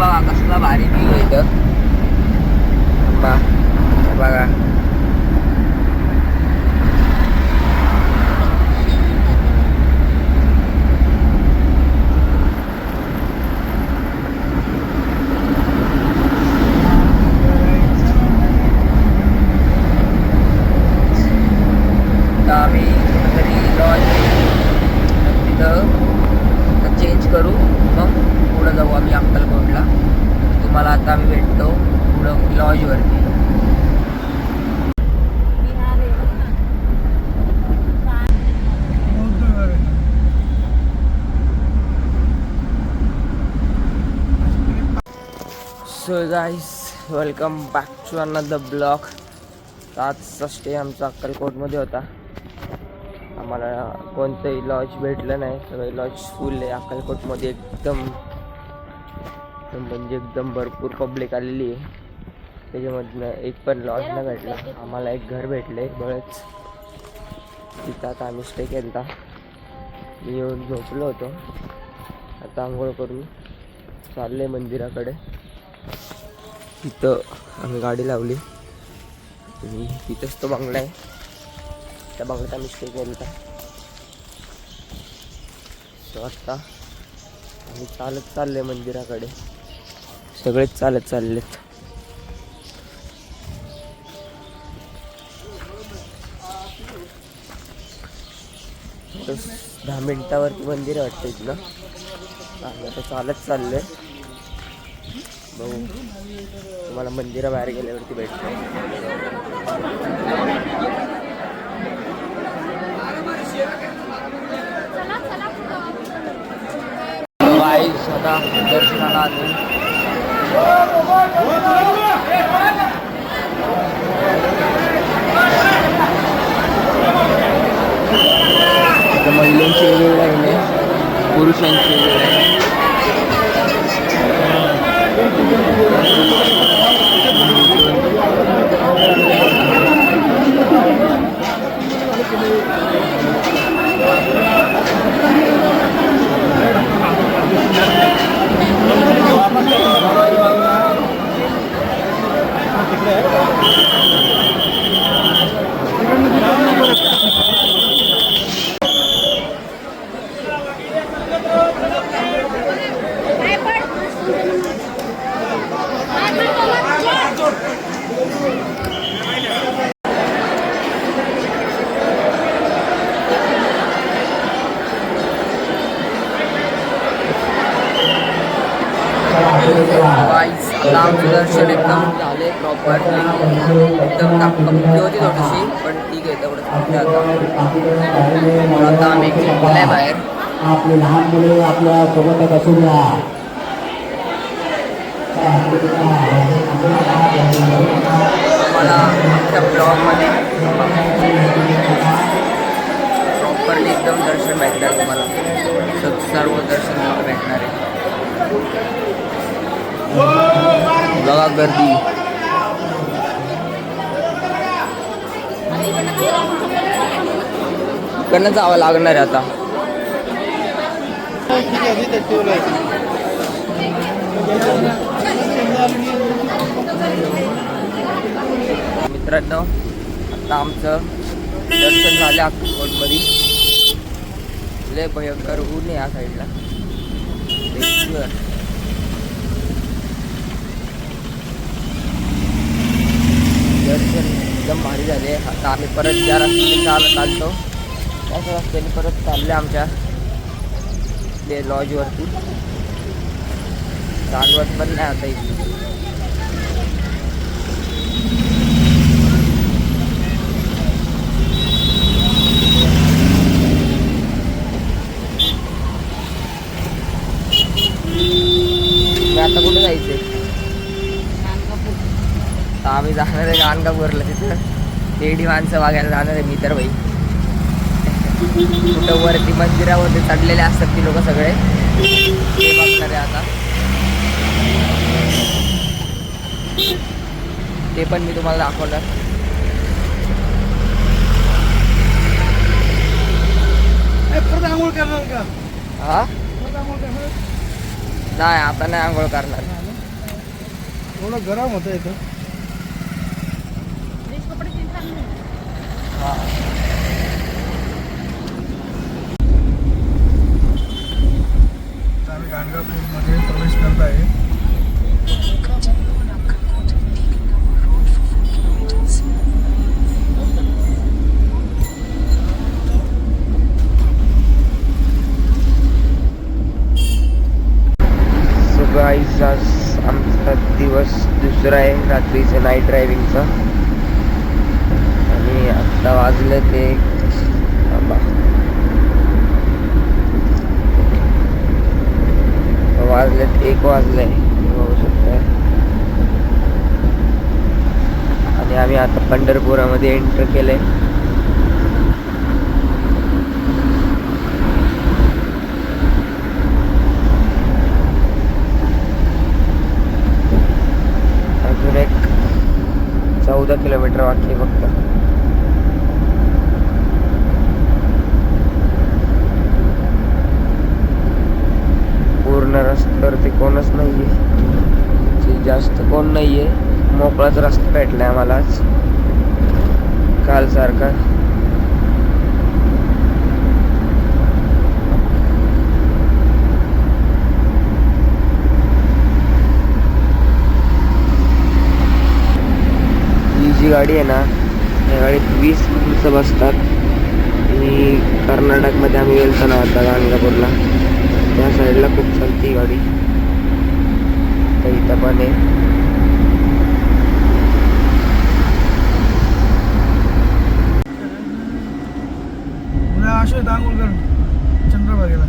बघा कसला भारी व्ह्यू आहे इथं. बघा आता आम्ही तरी लॉज तिथं चेंज करू, मग पुढं जाऊ आम्ही अक्कलकोटला. तुम्हाला आता आम्ही भेटतो पुढं लॉजवरती. So guys, welcome back to another blog. आजचा स्टे आमचा अक्कलकोटमध्ये होता. आम्हाला कोणतंही लॉज भेटलं नाही, सगळे लॉज फुल आहे अक्कलकोटमध्ये. एकदम म्हणजे एकदम भरपूर पब्लिक आलेली आहे. त्याच्यामधनं एक पण लॉज नाही भेटला. आम्हाला एक घर भेटले बळच, तिथं आता आम्ही स्टे केला. मी येऊन झोपलो होतो. आता आंघोळ करून चालले मंदिराकडे. तिथं आम्ही गाडी लावली आणि तिथंच तो बंगला आहे. त्या बंगल्यात आम्ही स्टे केला होता. सो आता आम्ही चालत चालले मंदिराकडे. सगळेच चालत चाललेत. तर 10 मिनिटावरती मंदिर वाटतं इथलं. आम्ही आता चालत चाललोय. बघू, तुम्हाला मंदिराबाहेर गेल्यावरती भेटतो. आता दर्शनाला आलो. महिलांची वेगवेगळी लाईन आहे, पुरुषांची वेगवेगळी आहे. आता आमचं दर्शन एकदम झाले प्रॉपरली. एकदम कमी होती थोडीशी, पण ठीक आहे तेवढं. आता आम्ही गेलाय बाहेर. आपले लहान मुले आपल्या सोबत बसून या. मला आमच्या ब्लॉगमध्ये प्रॉपरली एकदम दर्शन भेटणार तुम्हाला. सर्व दर्शन भेटणार आहे. बघा गर्दी. इकडनं जावं लागणार आहे आता. मित्रांनो, आता आमचं दर्शन झालं अक्कलकोटमध्ये. लय भयंकर ऊन आहे या साईडला. दर्शन एकदम भारी झाले. आता आम्ही परत ज्या रस्त्याने चालत आलतो त्याच रस्त्याने परत चालले आमच्या ते लॉजवरती. चालवत पण नाही आता इथे. आता कुठे जायचंय? आम्ही जाणार आहे गाणगापूरला. तिथं तेडी माणसं बघायला जाणार आहे मी तर भाई. कुठं वरती मंदिरावरती चढलेले असतात ती लोक सगळे, ते बघणार आहे आता. ते पण मी तुम्हाला दाखवणार. आंघोळ करणार का? हा नाही, आता नाही आंघोळ करणार. थोडं गरम होतं इथं. आम्ही गाणगापूरमध्ये प्रवेश करत आहे. गाईज आज आमचा दिवस दुसरा आहे रात्रीचं नाईट ड्रायव्हिंगचा. आणि आत्ता वाजले ते वाजलेत 1 वाजले बघू शकता. आणि आम्ही आता पंढरपुरामध्ये एंटर केलंय. अजून एक 14 किलोमीटर बाकी आहे फक्त. पूर्ण रस्त्यावरती कोणच नाहीये, जास्त कोण नाहीये. मोकळाच रस्ता भेटलाय आम्हाला आज काल सारखा. ही जी गाडी आहे ना, या गाडीत 20 माणसं बसतात. आणि कर्नाटकमध्ये आम्ही गेलतो ना आता गाणगापूरला, त्या साईडला खूप चालती गाडी. तर इथं पण आहे. उद्या अशोक दांगोलकर चंद्रभागेला.